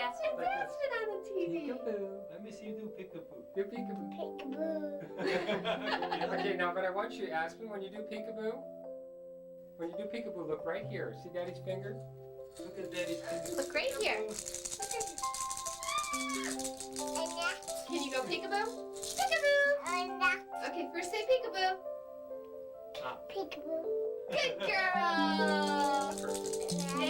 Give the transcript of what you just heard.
Yes, your dad's been on the TV. Peekaboo. Let me see you do peekaboo. Do peekaboo. Peekaboo. Okay, now, but I want you, Aspen, when you do peekaboo, look right here. See Daddy's finger? Look at Daddy's finger. Look right here. And next, Can you go peekaboo? Peekaboo. and next, Okay, first say peekaboo. peekaboo. Good girl. Perfect.